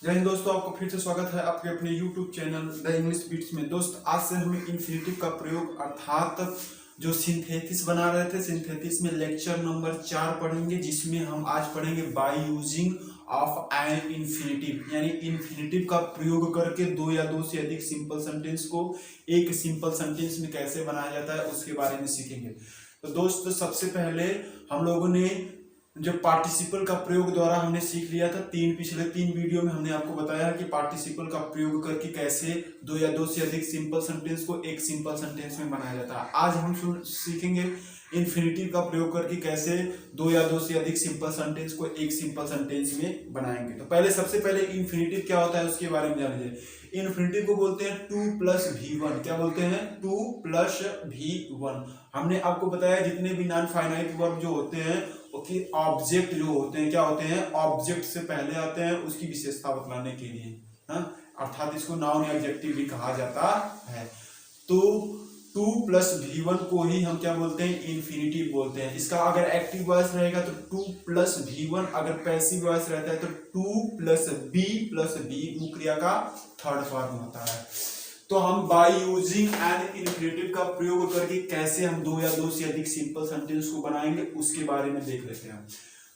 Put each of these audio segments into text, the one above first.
जय हिंद दोस्तों, आपको फिर से स्वागत है आपके अपने YouTube channel the English beats में। दोस्त आज से हम इन्फिनेटिव का प्रयोग अर्थात जो सिंथेसिस बना रहे थे, सिंथेसिस में लेक्चर नंबर 4 पढ़ेंगे, जिसमें हम आज पढ़ेंगे by using of an infinitive, यानी इन्फिनेटिव का प्रयोग करके दो या दो से अधिक सिंपल सेंटेंस को एक सिंपल सेंटेंस में कैसे बनाया जाता है उसके बारे में सीखेंगे। तो दोस्त सबसे पहले हम लोगों ने जो पार्टिसिपल का प्रयोग द्वारा हमने सीख लिया था, पिछले तीन वीडियो में हमने आपको बताया कि पार्टिसिपल का प्रयोग करके कैसे दो या दो से अधिक सिंपल सेंटेंस को एक सिंपल सेंटेंस में बनाया जाता है। आज हम सीखेंगे इन्फिनेटिव का प्रयोग करके कैसे दो या दो से अधिक सिंपल सेंटेंस को एक सिंपल सेंटेंस में बनाएंगे। तो पहले सबसे पहले इन्फिनेटिव क्या होता है उसके बारे में जान लीजिए। इन्फिनेटिव को बोलते हैं 2+v1। क्या बोलते हैं? 2+v1। हमने आपको बताया जितने भी नॉन फाइनाइट वर्ब जो होते हैं कि ऑब्जेक्ट जो होते हैं क्या होते हैं, ऑब्जेक्ट से पहले आते हैं उसकी विशेषता बतलाने के लिए, अर्थात इसको नाउन या एडजेक्टिव भी कहा जाता है। तो 2+v1 को ही हम क्या बोलते हैं? इन्फिनेटिव बोलते हैं। इसका अगर एक्टिव वॉइस रहेगा तो 2+v1, अगर पैसिव वॉइस रहता है तो 2+b+v वो क्रिया का थर्ड फॉर्म होता है। तो हम बाय यूजिंग एन इन्फिनेटिव का प्रयोग करके कैसे हम दो या दो से अधिक सिंपल सेंटेंस को बनाएंगे उसके बारे में देख लेते हैं।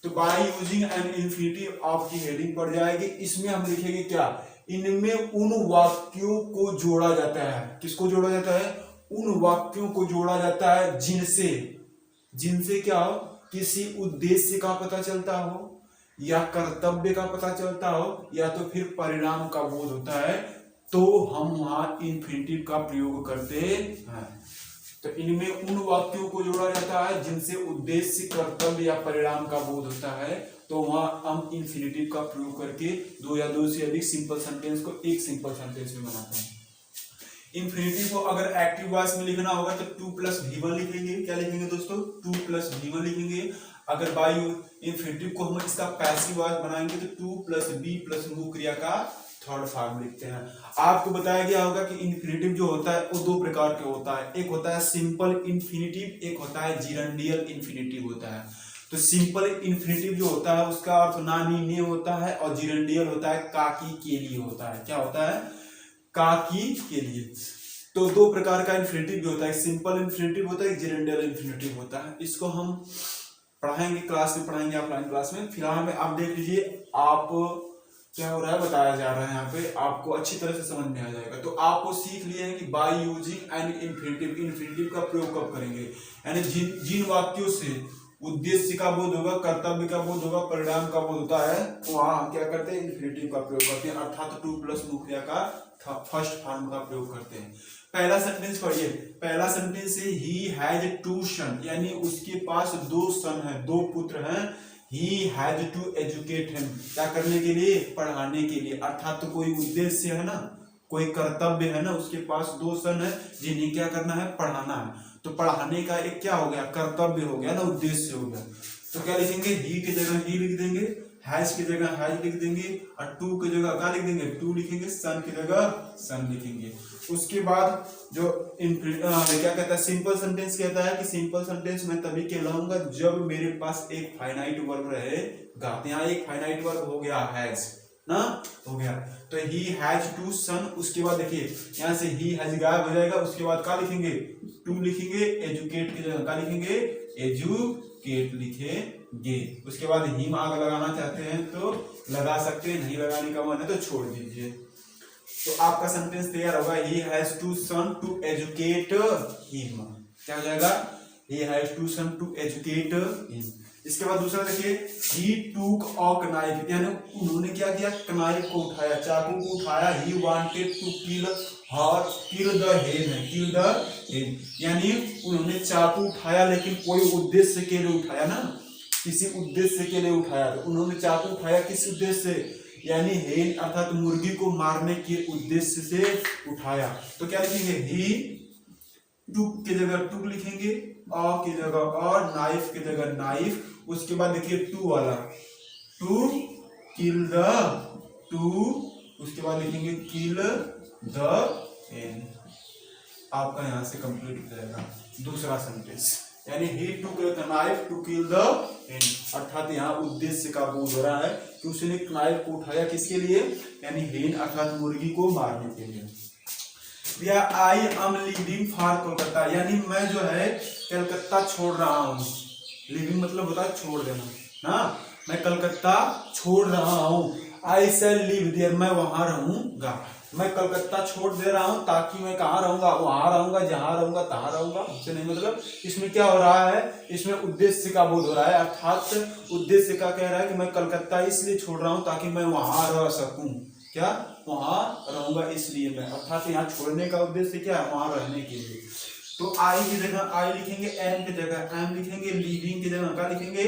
तो बाय यूजिंग एन इन्फिनेटिव आपकी हेडिंग पड़ जाएगी। इसमें हम लिखेंगे क्या? इनमें उन वाक्यों को जोड़ा जाता है। किसको जोड़ा जाता है? उन वाक्यों को जोड़ा जाता है जिनसे क्या हो, किसी उद्देश्य का पता चलता हो, या कर्तव्य का पता चलता हो, या तो फिर परिणाम का बोध होता है, तो हम वहां इन्फिनेटिव का प्रयोग करते हैं। तो इनमें उन वाक्यों को जोड़ा जाता है जिनसे उद्देश्य, कर्तव्य या परिणाम का बोध होता है, तो वहां हम इन्फिनेटिव का प्रयोग करके दो या दो से अधिक सिंपल सेंटेंस को एक सिंपल सेंटेंस में बनाते हैं। इन्फिनेटिव को अगर एक्टिव वॉइस में लिखना होगा तो 2+v1 लिखेंगे। क्या लिखेंगे दोस्तों? 2+v1 लिखेंगे। अगर बाय इन्फिनेटिव को हम इसका पैसिव वॉइस बनाएंगे तो 2+b+v क्रिया का थर्ड फॉर्म लिखते हैं। आपको बताया गया होगा कि इन्फिनेटिव जो होता है वो दो प्रकार के होता है। एक होता है सिंपल इन्फिनेटिव, एक होता है जिरंडियल इन्फिनेटिव होता है। तो सिंपल इन्फिनेटिव जो होता है उसका अर्थ नानी ने होता है, और जिरंडियल होता है काकी के लिए होता है। क्या होता है? काकी के लिए। तो दो प्रकार का इन्फिनेटिव भी होता है, सिंपल इन्फिनेटिव होता है, जिरंडियल इन्फिनेटिव होता है। इसको हम पढ़ाएंगे, क्लास में पढ़ाएंगे, ऑफलाइन क्लास में। फिलहाल में आप देख लीजिए आप क्या हो रहा है, बताया जा रहा है यहाँ पे, आपको अच्छी तरह से समझ में आ जाएगा। तो आपको सीख लिए हैं कि बाय यूजिंग एन इन्फिनेटिव का प्रयोग कब करेंगे, यानी जिन वाक्यों से उद्देश्य का बोध होगा, कर्तव्य का बोध होगा, परिणाम का बोध होता है, वहां हम क्या करते हैं? इन्फिनेटिव का प्रयोग करते हैं, अर्थात 2+ क्रिया का फर्स्ट फॉर्म का प्रयोग करते हैं। पहला सेंटेंस पढ़िए। पहला सेंटेंस है ही हैज 2 सन, यानी उसके पास 2 सन है, 2 पुत्र हैं। He had to educate him, क्या करने के लिए? पढ़ाने के लिए। अर्थात तो कोई उद्देश्य है ना, कोई कर्तव्य है ना, उसके पास 2 सन है जिन्हें क्या करना है? पढ़ाना है। तो पढ़ाने का एक क्या हो गया? कर्तव्य हो गया ना, उद्देश्य हो गया। तो क्या लिखेंगे? ही की जगह ही लिख देंगे, हैज की जगह हैज लिख देंगे, और 2 की जगह क्या लिख देंगे? 2 लिखेंगे, सन की जगह सन लिखेंगे। उसके बाद जो क्या कहता है, सिंपल सेंटेंस कहता है कि सिंपल सेंटेंस मैं तभी कहलाऊंगा जब मेरे पास एक फाइनाइट वर्ब रहेगा। यहाँ एक फाइनाइट वर्ब हो गया हैज ना, हो गया। तो ही हैज 2 सन। उसके बाद देखिए यहाँ से ही हैज गायब हो जाएगा। उसके बाद क्या लिखेंगे? 2 लिखेंगे, एजुकेट की जगह क्या लिखेंगे? एजुकेट लिखेंगे। उसके बाद हिम आग लगाना चाहते हैं तो लगा सकते हैं, नहीं लगाने का मन है तो छोड़ दीजिए। तो आपका सेंटेंस तैयार होगा, he has 2 sons to educate him। क्या हो जाएगा? he has 2 sons to educate him। इसके बाद दूसरा देखिए, he took a knife, यानी उन्होंने क्या किया? knife को उठाया, चाकू को उठाया। he wanted to kill the hen, यानी उन्होंने चाकू उठाया लेकिन कोई उद्देश्य के लिए उठाया ना, किसी उद्देश्य के लिए उठाया। तो उन्होंने चाकू उठाया किस उद्देश्य से? यानी हेन अर्थात मुर्गी को मारने के उद्देश्य से उठाया। तो क्या लिखेंगे? ही टुक की जगह टुक लिखेंगे, आ की जगह और, नाइफ की जगह नाइफ। उसके बाद देखिए 2 वाला, टू किल द, टू, उसके बाद लिखेंगे किल द हेन। आपका यहां से कंप्लीट हो जाएगा दूसरा सेंटेंस। यानी he took the knife to kill the hen, अर्थात यहाँ उद्देश्य का बोध हो रहा है कि उसने नाइफ को उठाया किसके लिए, यानी हेन अर्थात मुर्गी को मारने के लिए। या I am leaving for Kolkata, यानी मैं जो है कलकत्ता छोड़ रहा हूँ। लिविंग मतलब होता है छोड़ देना ना, मैं कलकत्ता छोड़ रहा हूँ। आई शैल लिव देयर, मैं वहां रहूंगा। मैं कलकत्ता छोड़ दे रहा हूँ ताकि मैं कहाँ रहूंगा, वहां रहूंगा, जहां रहूंगा तहां रहूंगा। इससे नहीं मतलब, इसमें क्या हो रहा है, इसमें उद्देश्य का बोध हो रहा है, अर्थात उद्देश्य का कह रहा है कि मैं कलकत्ता इसलिए छोड़ रहा हूँ ताकि मैं वहां रह सकूं। क्या, वहां रहूंगा इसलिए मैं, अर्थात यहाँ छोड़ने का उद्देश्य क्या है, वहां रहने के लिए। तो आई की जगह आई लिखेंगे, एम की जगह एम लिखेंगे, लिविंग की जगह क्या लिखेंगे,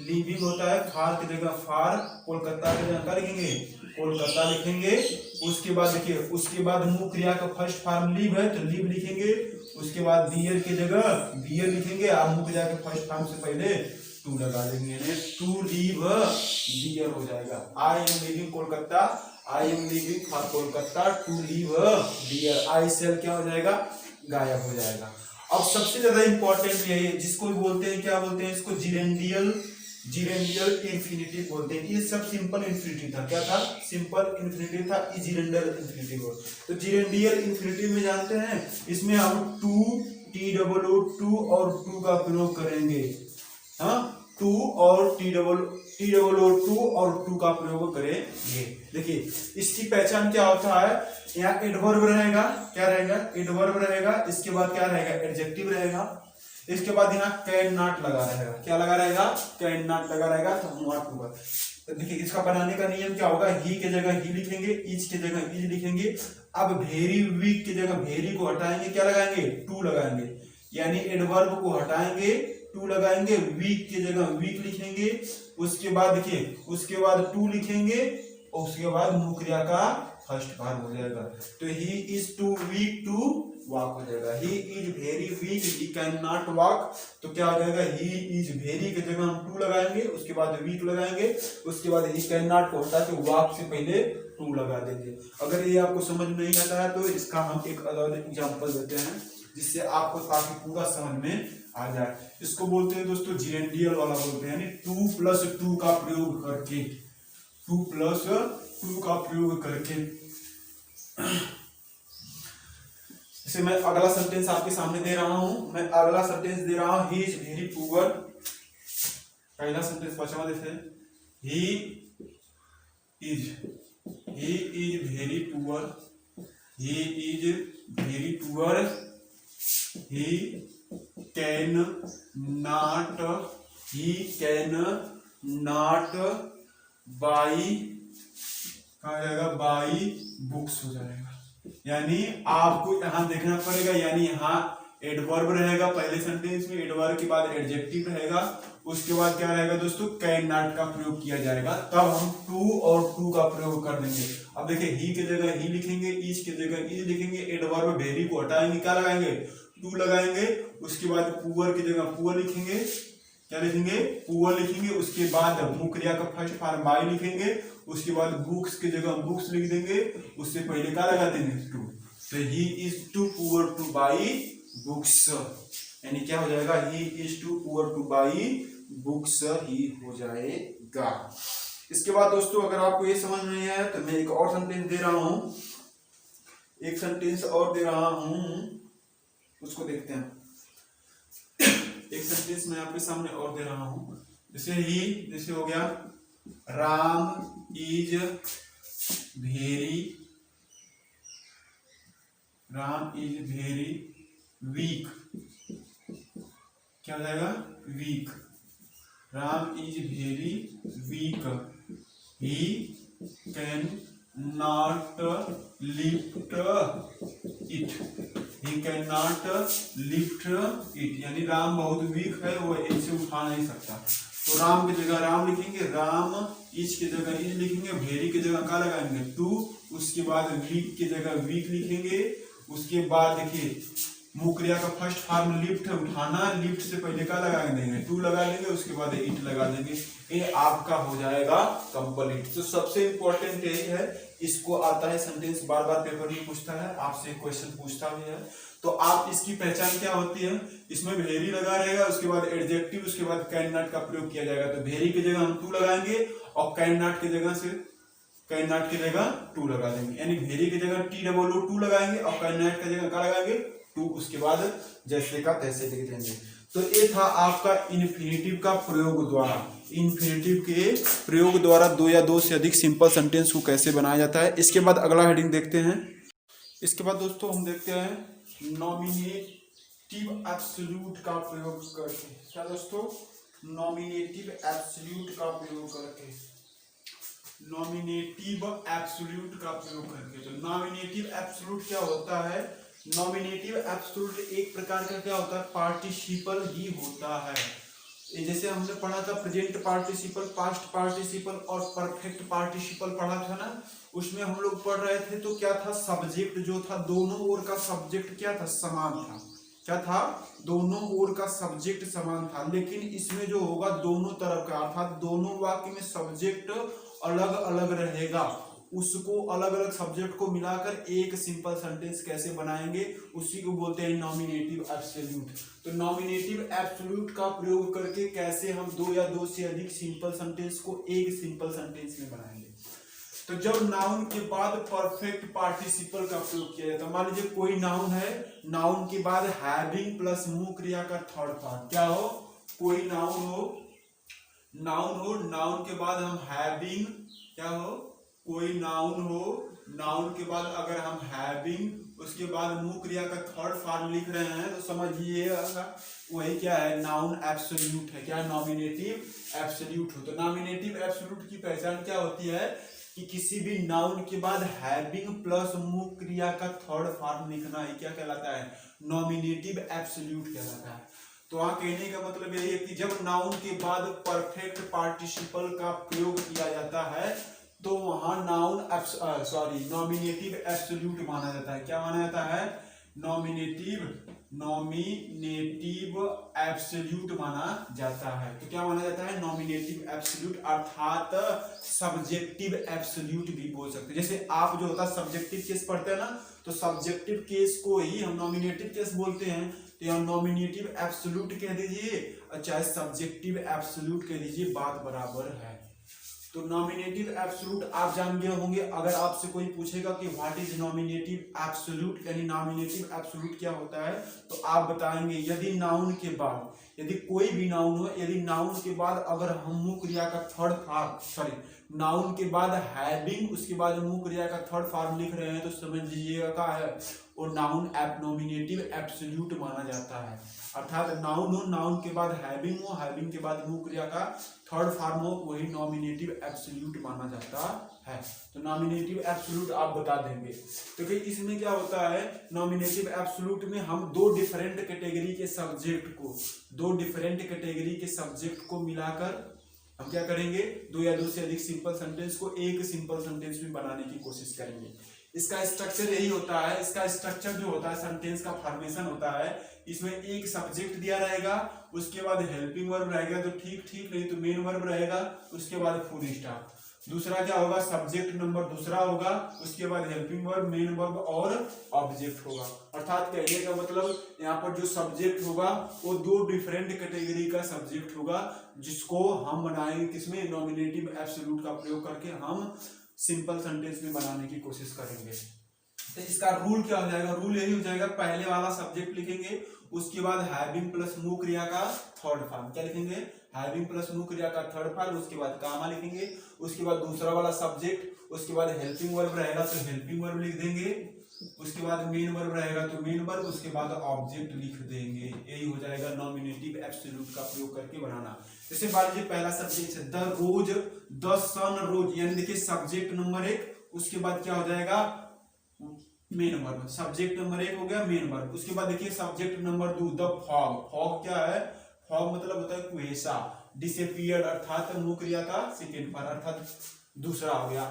लिविंग होता है, फार की जगह फार, कोलकाता की जगह क्या लिखेंगे, कोलकाता लिखेंगे। उसके बाद देखिए, उसके बाद मुख्य क्रिया का फर्स्ट फॉर्म लिव है तो लिव लिखेंगे। उसके बाद बियर की जगह बियर लिखेंगे, आप मुख्य क्रिया के फर्स्ट फॉर्म से पहले टू लगा देंगे, टू लिव बियर हो जाएगा। I am living Kolkata, I am living for Kolkata to live bear. I sell क्या हो जाएगा, गायब हो जाएगा। अब सबसे ज्यादा इंपॉर्टेंट यही है, जिसको बोलते हैं, क्या बोलते हैं इसको, जिरेंडियल, जिरेंडियल इन्फिनिटिव बोलते हैं। ये सब सिंपल इन्फिनिटिव था, क्या था, सिंपल इन्फिनिटिव था, जिरेंडियल इन्फिनिटिव। तो जिरेंडियल इन्फिनिटिव में जानते हैं, इसमें हम to, T double O too और टू का प्रयोग करेंगे। हाँ, टू और टी डबल ओ टू और टू का प्रयोग करेंगे। देखिए इसकी पहचान क्या होता है, यहाँ एडवर्ब रहेगा, क्या रहेगा, एडवर्ब रहेगा। इसके बाद क्या रहेगा, एडजेक्टिव रहेगा। इसके बाद यहाँ कैन नॉट लगा रहेगा, क्या लगा रहेगा, कैन नॉट लगा रहेगा। तो देखिए इसका बनाने का नियम क्या होगा, ही के जगह ही लिखेंगे, इज के जगह इज लिखेंगे। अब वेरी वीक की जगह वेरी को हटाएंगे, क्या लगाएंगे, टू लगाएंगे, यानी एडवर्ब को हटाएंगे, टू लगाएंगे, वीक की जगह वीक लिखेंगे। उसके बाद देखिए, उसके बाद टू लिखेंगे और उसके बाद मुख्य क्रिया का फर्स्ट फॉर्म हो जाएगा। तो he is too weak to walk हो जाएगा, he is very weak he can not walk. तो क्या हो जाएगा, ही इज वेरी की जगह हम टू लगाएंगे, उसके बाद वीक लगाएंगे, उसके बाद ही कैन नॉट को हटा के वॉक से पहले टू लगा देंगे। अगर ये आपको समझ नहीं आता है तो इसका हम एक अलग एग्जाम्पल देते हैं, जिससे आपको ताकि पूरा समझ में आ जाए। इसको बोलते हैं दोस्तों जिरेंडियल वाला बोलते हैं, यानी टू प्लस टू का प्रयोग करके, टू प्लस टू का प्रयोग करके। जैसे मैं अगला सेंटेंस आपके सामने दे रहा हूं, मैं अगला सेंटेंस दे रहा हूं, ही इज वेरी पुअर। पहला सेंटेंस पहचान देते हैं, ही is very poor, he is very poor, he can not by, कहा जाएगा, बाई बुक्स हो जाएगा। यानी आपको यहां देखना पड़ेगा, यानी यहाँ एडवर्ब रहेगा, पहले सेंटेंस में एडवर्ब के बाद एडजेक्टिव रहेगा, उसके बाद क्या रहेगा दोस्तों, कैन नॉट का प्रयोग किया जाएगा, तब हम टू और टू का प्रयोग कर देंगे। अब देखिए, ही की जगह ही लिखेंगे, इज की जगह इज लिखेंगे, एडवर्ब वेरी को हटाएंगे, क्या लगाएंगे, टू लगाएंगे। उसके बाद पुअर की जगह पुअर लिखेंगे, क्या लिखेंगे, पुअर लिखेंगे। उसके बाद मुख्य क्रिया का फर्स्ट फॉर्म बाई लिखेंगे, उसके बाद बुक्स की जगह बुक्स लिख देंगे, उससे पहले क्या लगा देंगे, टू। तो he is too poor to buy books, यानी क्या हो जाएगा, he is too poor to buy books ही हो जाएगा। इसके बाद दोस्तों अगर आपको ये समझ नहीं आया तो मैं एक और सेंटेंस दे रहा हूं, एक सेंटेंस और दे रहा हूं, उसको देखते हैं। एक सेंटेंस मैं आपके सामने और दे रहा हूं, जैसे हो गया, राम इज वेरी वीक, क्या हो जाएगा, weak. Ram is very weak, he can not lift it, he can not lift it, यानी राम बहुत वीक है, वो इसे उठा नहीं सकता। तो राम की जगह राम लिखेंगे, राम, इज की जगह इज लिखेंगे, वेरी की जगह क्या लगाएंगे, टू। उसके बाद वीक की जगह वीक लिखेंगे। उसके बाद देखिए, मुख्य क्रिया का फर्स्ट फॉर्म लिफ्ट, उठाना, लिफ्ट से पहले क्या लगा देंगे, टू लगा लेंगे, उसके बाद इट लगा देंगे, ये आपका हो जाएगा कंप्लीट। तो सबसे इंपॉर्टेंट यही है इसको आता है सेंटेंस, बार बार पेपर में पूछता है, आपसे क्वेश्चन पूछता भी है। तो आप इसकी पहचान क्या होती है, इसमें वेरी लगा रहेगा, उसके बाद एडजेक्टिव, उसके बाद कैन नॉट का प्रयोग किया जाएगा। तो वेरी की जगह हम टू लगाएंगे और कैन नॉट की जगह से कैन नॉट की जगह टू लगा देंगे, यानी वेरी की जगह TOO लगाएंगे और कैन नॉट की जगह क्या लगाएंगे, टू। उसके बाद जैसे का तैसे लिख देंगे। तो ये था आपका इन्फिनेटिव का प्रयोग द्वारा, इन्फिनेटिव के प्रयोग द्वारा दो या दो से अधिक सिंपल सेंटेंस को कैसे बनाया जाता है। इसके बाद अगला हेडिंग देखते हैं। इसके बाद दोस्तों हम देखते हैं नॉमिनेटिव एब्सोल्यूट का प्रयोग करके। क्या दोस्तों, नॉमिनेटिव एब्सोल्यूट का प्रयोग करके, नॉमिनेटिव एब्सोल्यूट का प्रयोग करके। तो नॉमिनेटिव एब्सोल्यूट क्या होता है, नॉमिनेटिव एब्सोल्यूट एक प्रकार का क्या होता है, पार्टिसिपल ही होता है। ये जैसे हमने पढ़ा था प्रेजेंट पार्टिसिपल, पास्ट पार्टिसिपल और परफेक्ट पार्टिसिपल पढ़ा था ना, उसमें हम लोग पढ़ रहे थे तो क्या था, सब्जेक्ट जो था दोनों ओर का सब्जेक्ट क्या था, समान था। क्या था, दोनों ओर का सब्जेक्ट समान था। लेकिन इसमें जो होगा दोनों तरफ का, अर्थात दोनों वाक्य में सब्जेक्ट अलग अलग रहेगा, उसको अलग अलग सब्जेक्ट को मिलाकर एक सिंपल सेंटेंस कैसे बनाएंगे, उसी को बोलते हैं नॉमिनेटिव एब्सोल्यूट। तो नॉमिनेटिव एब्सोल्यूट का प्रयोग करके कैसे हम दो या दो से अधिक सिंपल सेंटेंस को एक सिंपल सेंटेंस में बनाएंगे। तो जब नाउन के बाद परफेक्ट पार्टिसिपल का प्रयोग किया जाता है, मान लीजिए कोई नाउन है, नाउन के बाद हैविंग प्लस मुंह क्रिया का थर्ड पार्ट क्या हो, कोई नाउन हो, नाउन के बाद हम हैविंग क्या हो, कोई नाउन हो, नाउन के बाद अगर हम हैविंग उसके बाद मुंह क्रिया का थर्ड फॉर्म लिख रहे हैं तो समझिएगा वही क्या है, नाउन एब्सोल्यूट है। क्या, नॉमिनेटिव एब्सोल्यूट हो। तो नॉमिनेटिव एब्सोल्यूट की पहचान क्या होती है कि किसी भी नाउन के बाद हैविंग प्लस मुंह क्रिया का थर्ड फॉर्म लिखना ही क्या कहलाता है, नॉमिनेटिव एब्सोल्यूट कहलाता है। तो वहां कहने का मतलब यही है कि जब नाउन के बाद परफेक्ट पार्टिसिपल का प्रयोग किया जाता है तो वहां नॉमिनेटिव एब्सोल्यूट माना जाता है। क्या माना जाता है, नॉमिनेटिव एब्सोल्यूट माना जाता है। तो क्या माना जाता है, नॉमिनेटिव एब्सोल्यूट, अर्थात सब्जेक्टिव एब्सोल्यूट भी बोल सकते हैं। जैसे आप जो होता है सब्जेक्टिव केस पढ़ते हैं ना, तो सब्जेक्टिव केस को ही हम नॉमिनेटिव केस बोलते हैं। तो यहाँ नॉमिनेटिव एब्सोल्यूट कह दीजिए और चाहे सब्जेक्टिव एब्सोल्यूट कह दीजिए, बात बराबर है। तो नॉमिनेटिव एब्सोल्यूट आप जान गए होंगे। अगर आपसे कोई पूछेगा कि व्हाट इज नॉमिनेटिव एब्सोल्यूट, यानी नॉमिनेटिव एब्सोल्यूट क्या होता है, तो आप बताएंगे यदि नाउन के बाद, यदि कोई भी नाउन हो, यदि नाउन के बाद अगर हम मुंह क्रिया का थर्ड फॉर्म, नाउन के बाद हैविंग उसके बाद मुंह क्रिया का थर्ड फॉर्म लिख रहे हैं तो समझ लीजिएगा क्या है, वो नाउन नॉमिनेटिव एब्सोल्यूट माना जाता है। अर्थात नाउन हो, नाउन के बाद हैविंग हो, हैविंग के बाद मुंह क्रिया का थर्ड फॉर्म हो, वही नॉमिनेटिव एब्सोल्यूट माना जाता है। तो नॉमिनेटिव एब्सोल्यूट आप बता देंगे। तो कि इसमें क्या होता है, नॉमिनेटिव एब्सोल्यूट में हम दो डिफरेंट कैटेगरी के सब्जेक्ट को मिलाकर हम क्या करेंगे, दो या दो से अधिक सिंपल सेंटेंस को एक सिंपल सेंटेंस में बनाने की कोशिश करेंगे। इसका स्ट्रक्चर यही होता है। इसका स्ट्रक्चर जो होता है, सेंटेंस का फॉर्मेशन होता है, इसमें एक सब्जेक्ट दिया रहेगा, उसके बाद हेल्पिंग वर्ब रहेगा तो ठीक, नहीं तो मेन वर्ब रहेगा, उसके बाद फुल स्टॉप। दूसरा क्या होगा, सब्जेक्ट नंबर दूसरा होगा, उसके बाद हेल्पिंग वर्ब, मेन वर्ब और ऑब्जेक्ट होगा। अर्थात कहने का मतलब यहाँ पर जो सब्जेक्ट होगा वो दो डिफरेंट कैटेगरी का सब्जेक्ट होगा, जिसको हम बनाएंगे किसमें, नॉमिनेटिव एब्सोल्यूट का प्रयोग करके हम सिंपल सेंटेंस में बनाने की कोशिश करेंगे। तो इसका रूल क्या हो जाएगा, रूल यही हो जाएगा, पहले वाला सब्जेक्ट लिखेंगे, उसके बाद हैविंग प्लस मुंह क्रिया का थर्ड फॉर्म, क्या लिखेंगे, हैविंग प्लस मुंह क्रिया का थर्ड फॉर्म, उसके बाद कामा लिखेंगे, उसके बाद दूसरा वाला सब्जेक्ट, उसके बाद हेल्पिंग वर्ब रहेगा तो हेल्पिंग वर्ब लिख देंगे, उसके बाद मेन वर्ब रहेगा तो मेन वर्ब, उसके बाद ऑब्जेक्ट लिख देंगे। यही हो जाएगा नॉमिनेटिव एब्सोल्यूट का प्रयोग करके बनाना। जैसे मान लीजिए पहला सब्जेक्ट है द रोज, द सन रोज, यानी देखिए सब्जेक्ट नंबर 1, उसके बाद क्या हो जाएगा, मेन वर्ब। सब्जेक्ट नंबर 1 हो गया मेन वर्ब। उसके बाद देखिए subject number 2 the fog, fog क्या है, फॉग मतलब होता है कुहेसा, डिसअपीयर्ड अर्थात मुंह क्रिया का सेकेंड फॉर्म, अर्थात दूसरा हो गया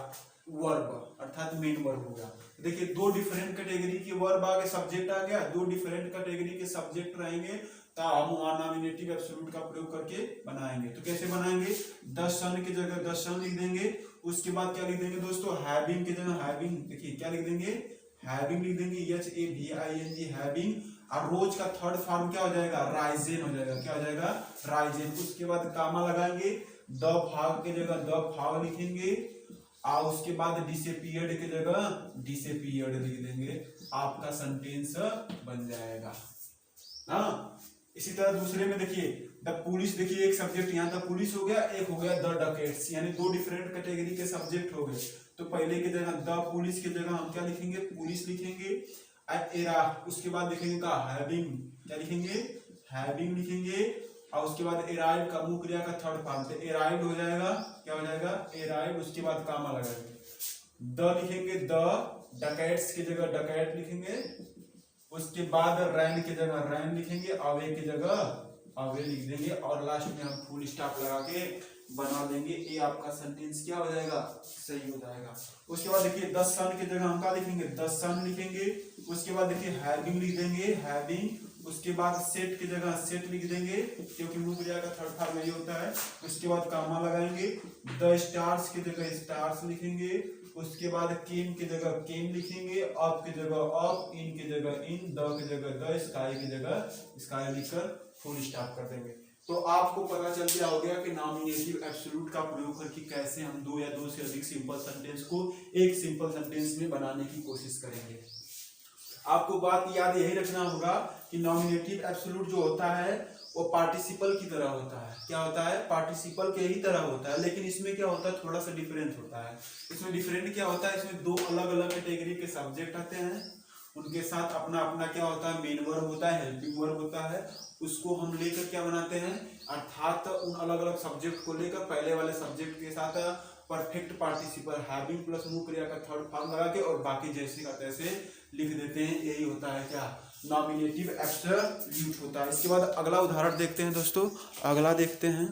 वर्ब, अर्थात मेन वर्ब हो गया। देखिए दो डिफरेंट कैटेगरी के वर्ब आ गए, सब्जेक्ट आ गया, दो डिफरेंट कैटेगरी के सब्जेक्ट रहेंगे, तो हम वहां नॉमिनेटिव एब्सोल्यूट का प्रयोग करके बनाएंगे। तो कैसे बनाएंगे, द सन की जगह द सन लिख देंगे, उसके बाद क्या लिख देंगे दोस्तों, हैविंग की जगह हैविंग, देखिए क्या लिख देंगे, हैविंग लिख देंगे, HAVING हैविंग। और रोज का थर्ड फॉर्म क्या हो जाएगा, राइजेन हो जाएगा, क्या हो जाएगा, राइजेन। उसके बाद कामा लगाएंगे, द भाग की जगह द भाग लिखेंगे, और उसके बाद डिसअपीयर्ड की जगह डिसअपीयर्ड लिख देंगे, आपका सेंटेंस बन जाएगा। हाँ, इसी तरह दूसरे में देखिए द पुलिस, देखिए एक सब्जेक्ट यहाँ द पुलिस हो गया, एक हो गया द डकैट्स, यानी दो डिफरेंट कैटेगरी के सब्जेक्ट हो गए। तो पहले की जगह द पुलिस की जगह हम क्या लिखेंगे, पुलिस लिखेंगे। एरा, उसके बाद लिखेंगे का हैविंग, क्या लिखेंगे, हैविंग लिखेंगे। और उसके बाद एराइव का मुख्य क्रिया का थर्ड फॉर्म, तो एराइव हो जाएगा, क्या हो जाएगा, एराइव। उसके बाद कामा लगाएंगे, द लिखेंगे, द डकैट्स की जगह डकैट लिखेंगे। उसके बाद रैन की जगह रैन लिखेंगे, अवे की जगह अवे लिख देंगे, और लास्ट में हम फुल स्टॉप लगा के बना देंगे। ये आपका सेंटेंस क्या हो जाएगा, सही हो जाएगा। उसके बाद देखिए द सन की जगह हम क्या लिखेंगे, द सन लिखेंगे। उसके बाद देखिए हैविंग लिख देंगे, हैविंग। उसके बाद सेट की जगह सेट लिख देंगे, क्योंकि मुख्य क्रिया का थर्ड फॉर्म यही होता है। उसके बाद कामा लगाएंगे, द स्टार्स की जगह स्टार्स लिखेंगे। उसके बाद केम की जगह केम लिखेंगे, अप की जगह अप, इन की जगह इन, द की जगह द, स्काई की जगह स्काई लिखकर फुल स्टॉप कर देंगे। तो आपको पता चल गया हो गया कि नॉमिनेटिव एब्सोल्यूट का प्रयोग करके कैसे हम दो या दो से अधिक सिंपल सेंटेंस को एक सिंपल सेंटेंस में बनाने की कोशिश करेंगे। आपको बात याद यही रखना होगा कि नॉमिनेटिव एब्सोल्यूट जो होता है वो पार्टिसिपल की तरह होता है। क्या होता है, पार्टिसिपल के ही तरह होता है, लेकिन इसमें क्या होता है, थोड़ा सा डिफरेंट होता है। इसमें डिफरेंट क्या होता है, इसमें दो अलग अलग कैटेगरी के सब्जेक्ट आते हैं, उनके साथ अपना अपना क्या होता है, मेन वर्ब होता है, हेल्पिंग वर्ब होता है। उसको हम लेकर क्या बनाते हैं, अर्थात उन अलग अलग सब्जेक्ट को लेकर पहले वाले सब्जेक्ट के साथ परफेक्ट पार्टिसिपल हैविंग प्लस मुख्य क्रिया का थर्ड फॉर्म लगा के और बाकी जैसे का तैसे लिख देते हैं। यही होता है क्या, नॉमिनेटिव एब्सोल्यूट होता है। इसके बाद अगला उदाहरण देखते हैं दोस्तों, अगला देखते हैं।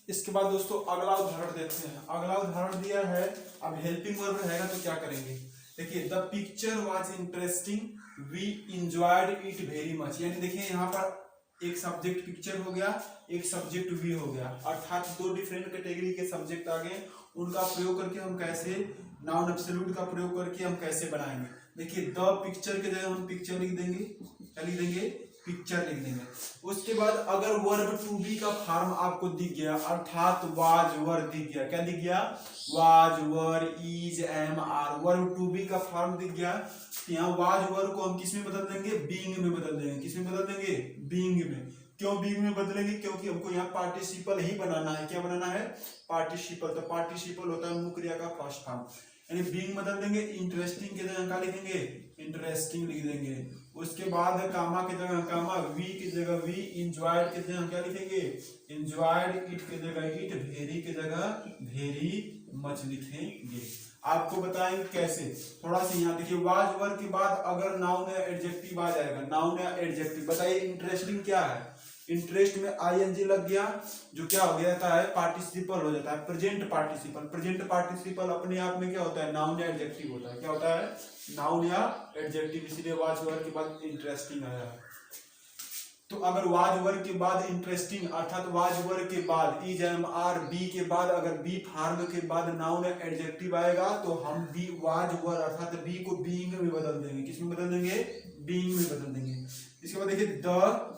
इसके बाद दोस्तों अगला उदाहरण देखते हैं। अगला उदाहरण दिया है, अब हेल्पिंग वर्ब रहेगा तो क्या करेंगे, देखिए the picture was interesting, we enjoyed it very much. यानी देखिए यहाँ पर एक सब्जेक्ट पिक्चर हो गया, एक सब्जेक्ट वी हो गया, अर्थात दो डिफरेंट कैटेगरी के सब्जेक्ट आ गए। उनका प्रयोग करके हम कैसे नाउन एब्सोल्यूट का प्रयोग करके हम कैसे बनाएंगे। देखिए द पिक्चर के जगह हम पिक्चर लिख देंगे, क्या लिख देंगे, पिक्चर लिख देंगे। उसके बाद अगर वर्ब टू बी का फॉर्म आपको दिख गया, अर्थात वाज वर दिख गया, क्या दिख गया, was were is am are, verb to be का फॉर्म दिख गया, यहाँ वाज वर को हम किस में बदल देंगे, बीइंग में बदल देंगे। किस में बदल देंगे, बीइंग में। क्यों बीइंग में बदलेंगे, क्योंकि हमको यहाँ पार्टिसिपल ही बनाना है। क्या बनाना है, पार्टिसिपल। तो पार्टिसिपल होता है मुख्य क्रिया का फर्स्ट फॉर्म, यानी बीइंग बदल देंगे। इंटरेस्टिंग की जगह क्या लिखेंगे, इंटरेस्टिंग लिख देंगे। उसके बाद कामा की जगह कामा, वी की जगह वी, इंजॉयड की जगह क्या लिखेंगे, इंजॉयड, इट की जगह इट, वेरी की जगह वेरी मच लिखेंगे। आपको बताएंगे कैसे, थोड़ा सा यहाँ देखिए, वाज वर के बाद अगर नाउन या एडजेक्टिव आ जाएगा, नाउन या एडजेक्टिव, बताइए इंटरेस्टिंग क्या है, इंटरेस्ट में आईएनजी लग गया, जो क्या हो जाता है, पार्टिसिपल हो जाता है, प्रेजेंट पार्टिसिपल। प्रेजेंट पार्टिसिपल अपने आप में क्या होता है, नाउन या एडजेक्टिव होता है। क्या होता है, नाउन या एडजेक्टिव, इसलिए वाज वर के बाद इंटरेस्टिंग आया। तो अगर वाज वर के बाद इंटरेस्टिंग, अर्थात वाज वर के बाद इज एम आर, बी के बाद अगर बी फॉर्म के बाद नाउन या एडजेक्टिव आएगा, तो हम बी वाज वर अर्थात बी को बीइंग में बदल देंगे। किस में बदल देंगे, बीइंग में बदल देंगे। इसके बाद देखिए द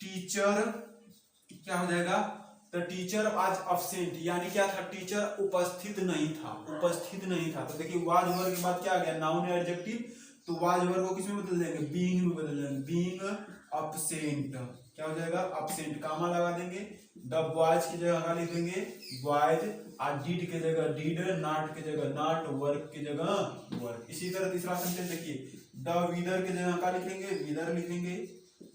टीचर क्या हो जाएगा, द टीचर आज अब्सेंट, यानी क्या था, टीचर उपस्थित नहीं था, उपस्थित नहीं था। तो देखिए वाज वर के बाद क्या आ गया, नाउन या एडजेक्टिव, तो वाज वर को किस में बदल देंगे, बीइंग में बदल देंगे, बीइंग अब्सेंट। क्या हो जाएगा, अब्सेंट, कामा लगा देंगे। द बॉयज की जगह क्या लिख देंगे, बॉयज, और डिड की जगह डिड, नॉट की जगह नॉट, वर्क की जगह वर्क। इसी तरह तीसरा सेंटेंस देखिए, द वीदर की जगह क्या लिखेंगे, वीदर लिखेंगे,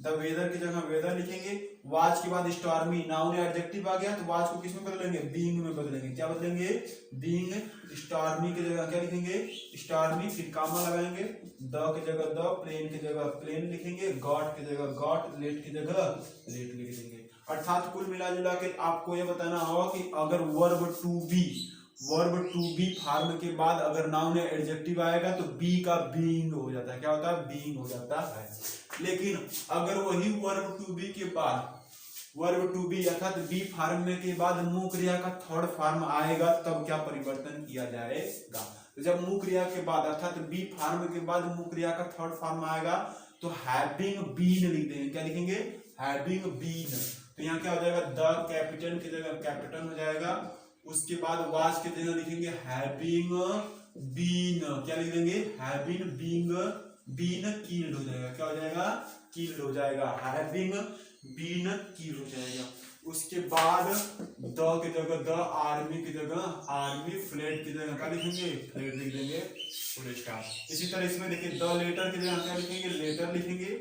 द वेदर की जगह वेदर लिखेंगे। वाज के बाद स्टॉर्मी, नाउन या एडजेक्टिव आ गया, तो वाज को किस में बदलेंगे, बीइंग में बदलेंगे। क्या बदलेंगे, बीइंग। स्टॉर्मी की जगह क्या लिखेंगे, स्टॉर्मी, फिर कामा लगाएंगे, द की जगह द, प्लेन की जगह प्लेन लिखेंगे, गॉट की जगह गॉट, लेट की जगह लेट लिख देंगे। अर्थात कुल मिला जुला के आपको यह बताना होगा कि अगर वर्ब टू बी फॉर्म के बाद अगर नाउन या एडजेक्टिव आएगा तो बी का बीइंग हो जाता है। क्या होता है, बीइंग हो जाता है। लेकिन अगर वही वर्ब टू बी के बाद वर्ब टू बी अर्थात बी फॉर्म में के बाद मू क्रिया का थर्ड फॉर्म आएगा तब क्या परिवर्तन किया जाएगा। तो जब मू क्रिया के बाद अर्थात बी फॉर्म के बाद मू क्रिया का थर्ड फॉर्म आएगा तो हैविंग बीन लिख देंगे। क्या लिखेंगे? Having been. तो यहाँ क्या हो जाएगा? द कैपिटल की जगह कैपिटल हो जाएगा। उसके बाद वाज की जगह लिखेंगे हैविंग बीन। क्या लिख देंगे? हैविंग बीन कील्ड हो जाएगा। क्या हो जाएगा? कील्ड हो जाएगा। हैविंग बीन कील्ड हो जाएगा। उसके बाद द की जगह द आर्मी की जगह आर्मी फ्लेड की जगह क्या लिखेंगे? फ्लेड लिख देंगे। Full stop. इसी तरह इसमें देखिए द लेटर की जगह क्या लिखेंगे? लेटर लिखेंगे।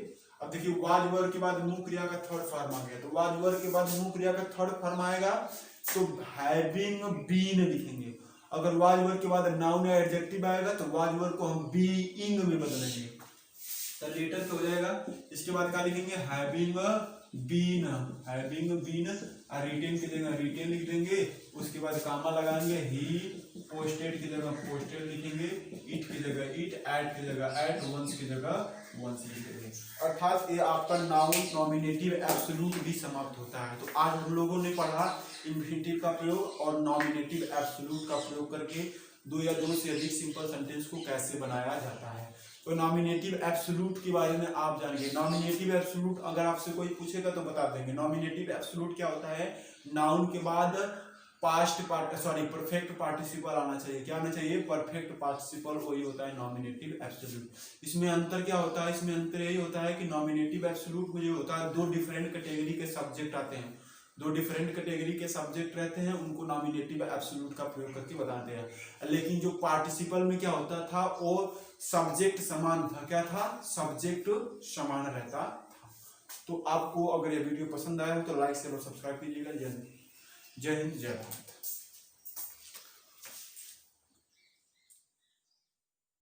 अब देखिए वाज वर्ब के बाद मू क्रिया का थर्ड फॉर्म आ गया तो वाज वर्ब के बाद मू क्रिया का थर्ड फॉर्म आएगा तो हैविंग बीन लिखेंगे। अगर वाज वर्ब के बाद नाउन या एडजेक्टिव आएगा तो वाज वर्ब को हम बीइंग में बदलेंगे तो लेटर तो हो जाएगा। इसके बाद क्या लिखेंगे? हैविंग बीन रिटेन की जगह रिटेन लिख देंगे। उसके बाद कामा लगाएंगे। ही पोस्टेड की जगह पोस्टेड लिखेंगे। इट की जगह इट, ऐट की जगह ऐट, वंस की जगह वंस लिख देंगे। अर्थात ये आपका नाउन नॉमिनेटिव एब्सोल्यूट भी समाप्त होता है। तो आज हम लोगों ने पढ़ा इंफिनिटिव का प्रयोग और नॉमिनेटिव एब्सोल्यूट का प्रयोग करके दो या दो से अधिक सिंपल सेंटेंस को कैसे बनाया जाता है। तो नॉमिनेटिव एब्सोल्यूट के बारे में आप जानिए। नॉमिनेटिव एब्सोल्यूट अगर आपसे कोई पूछेगा तो बता देंगे। नॉमिनेटिव एब्सोल्यूट क्या होता है? नाउन के बाद परफेक्ट पार्टिसिपल आना चाहिए। क्या आना चाहिए? परफेक्ट पार्टिसिपल, वही होता है नॉमिनेटिव एब्सोल्यूट। इसमें अंतर क्या होता है? इसमें अंतर यही होता है कि नॉमिनेटिव एब्सोल्यूट में जो होता है दो डिफरेंट कैटेगरी के सब्जेक्ट आते हैं। दो डिफरेंट कैटेगरी के सब्जेक्ट रहते हैं, उनको नॉमिनेटिव एब्सोल्यूट का प्रयोग करके बताते हैं। लेकिन जो पार्टिसिपल में क्या होता था वो सब्जेक्ट समान था। क्या था? सब्जेक्ट समान रहता था। तो आपको अगर ये वीडियो पसंद आया हो तो लाइक शेयर और सब्सक्राइब कीजिएगा। जय हिंद, जय भारत।